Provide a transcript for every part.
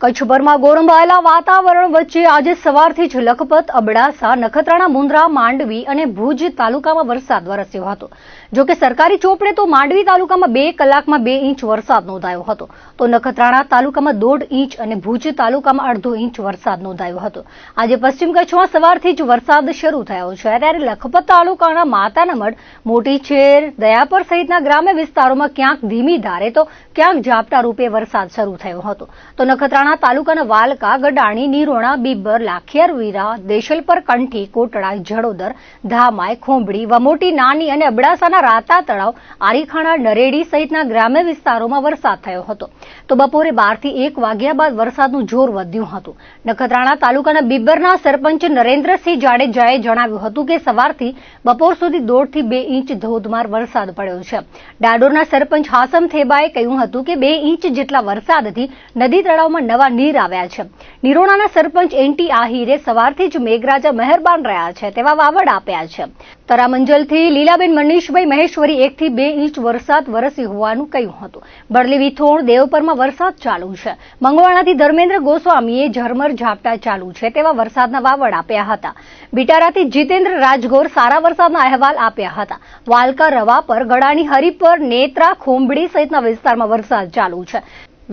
કચ્છભરમાં ગોરંભાયેલા વાતાવરણ વચ્ચે આજે સવારથી જ લખપત, અબડાસા, નખત્રાણા, મુન્દ્રા, માંડવી અને ભુજ તાલુકામાં વરસાદ વરસ્યો હતો. જોકે સરકારી ચોપડે તો માંડવી તાલુકામાં 2 કલાકમાં 2 ઇંચ વરસાદ નોંધાયો હતો, તો નખત્રાણા તાલુકામાં 1.5 ઇંચ અને ભુજ તાલુકામાં 1/2 ઇંચ વરસાદ નોંધાયો હતો. આજે પશ્ચિમ કચ્છમાં સવારથી જ વરસાદ શરૂ થયો છે, ત્યારે લખપત તાલુકાના માતાનામઢ, મોટી છેર, દયાપર સહિતના ગ્રામ્ય વિસ્તારોમાં ક્યાંક ધીમી ધારે તો ક્યાંક ઝાપટા રૂપે વરસાદ શરૂ થયો હતો. તો નખત્રાણા તાલુકાના વાલકા, ગડાણી, નિરોણા, બીબર, લાખિયારવીરા, દેશલપર, કંઠી, કોટડા, જડોદર, ધામાય, ખોંભડી, વમોટી, નાની અને અબડાસાના રાતા તળાવ, આરીખાણા, નરેડી સહિતના ગ્રામ્ય વિસ્તારોમાં વરસાદ થયો હતો. તો બપોરે 12 થી 1 વાગ્યા બાદ વરસાદનું જોર વધ્યું હતું. નખત્રાણા તાલુકાના બીબરના સરપંચ નરેન્દ્રસિંહ જાડેજાએ જણાવ્યું હતું કે સવારથી બપોર સુધી 1.5 થી 2 ઇંચ ધોધમાર વરસાદ પડ્યો છે. ડાડોરના સરપંચ હાસમ થેબાએ કહ્યું હતું કે 2 ઇંચ જેટલા વરસાદથી નદી તળાવમાં નવા નીર આવ્યા છે. નિરોણાના સરપંચ એનટી આહિરે સવારથી જ મેઘરાજા મહેરબાન રહ્યા છે તેવા વાવડ આપ્યા છે. તરામંજલથી લીલાબેન મનીષભાઈ મહેશ્વરી 1 થી 2 ઇંચ વરસાદ વરસ્યો હોવાનું કહ્યું હતું. બરલી, વિથોણ, દેવપરમાં વરસાદ ચાલુ છે. મંગવાણાથી ધર્મેન્દ્ર ગોસ્વામીએ ઝરમર ઝાપટા ચાલુ છે તેવા વરસાદના વાવડ આપ્યા હતા. બિટારાથી જીતેન્દ્ર રાજગોર સારા વરસાદના અહેવાલ આપ્યા હતા. વાલકા, રવાપર, ગડાણી, હરિપર, નેત્રા, ખોંભડી સહિતના વિસ્તારમાં વરસાદ ચાલુ છે.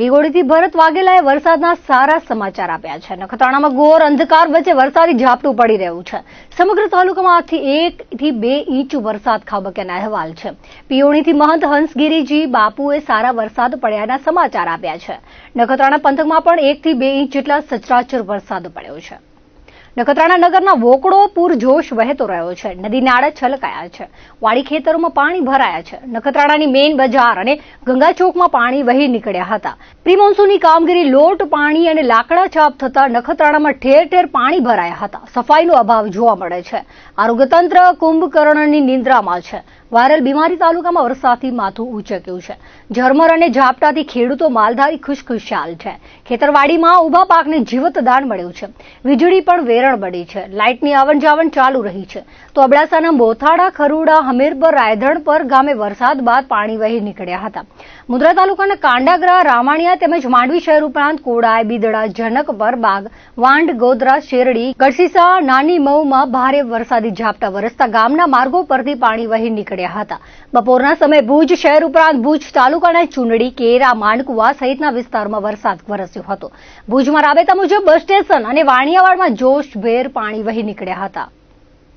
વિગોડીથી ભરત વાઘેલાએ વરસાદના સારા સમાચાર આપ્યા છે. નખત્રાણામાં ઘોર અંધકાર વચ્ચે વરસાદી ઝાપટું પડી રહ્યું છે. સમગ્ર તાલુકામાં આજથી 1 થી 2 ઇંચ વરસાદ ખાબક્યાના અહેવાલ છે. પિયોણીથી મહંત હંસગીરીજી બાપુએ સારા વરસાદ પડ્યાના સમાચાર આપ્યા છે. નખત્રાણા પંથકમાં પણ 1 થી 2 ઇંચ જેટલા સચરાચર વરસાદ પડ્યો છે. નખત્રાણા નગરના વોકડો પૂરજોશ વહેતો રહ્યો છે. નદી નાળા છલકાયા છે. વાડી ખેતરોમાં પાણી ભરાયા છે. નખત્રાણાની મેઇન બજાર અને ગંગા ચોકમાં પાણી વહી નીકળ્યા હતા. પ્રી મોન્સૂનની કામગીરી લોટ, પાણી અને લાકડા છાપ થતા નખત્રાણામાં ઠેર ઠેર પાણી ભરાયા હતા. સફાઈનો અભાવ જોવા મળે છે. આરોગ્ય તંત્ર કુંભકર્ણની નિંદ્રામાં છે. વાયરલ બીમારી તાલુકામાં વરસાદથી માથું ઊંચક્યું છે. ઝરમર અને ઝાપટાથી ખેડૂતો માલધારી ખુશખુશાલ છે. ખેતરવાડીમાં ઊભા પાકને જીવતદાન મળ્યું છે. વીજળી પણ વેરણ બળી છે. લાઇટની આવન જાવન ચાલુ રહી છે. તો અબડાસાના મોથાડા, ખરુડા, હમીરપર, રાયધણપર ગામે વરસાદ બાદ પાણી વહી નીકળ્યા હતા. મુન્દ્રા તાલુકાના કાંડાગરા, રામાણીયા તેમજ માંડવી શહેર ઉપરાંત કોડાય, બીદડા, જનકપર, બાગ, વાંડ, ગોધરા, શેરડી, ગઢસીસા, નાની મઉમાં ભારે વરસાદી ઝાપટા વરસતા ગામના માર્ગો પરથી પાણી વહી નીકળ્યા હતા. બપોરના સમયે ભુજ શહેર ઉપરાંત ભુજ તાલુકાના ચુંડડી, કેરા, માનકુવા સહિતના વિસ્તારમાં વરસાદ વરસ્યો હતો. ભુજમાં રાબેતા મુજબ બસ સ્ટેશન અને વાણિયાવાડમાં જોશભેર પાણી વહી નીકળ્યા હતા.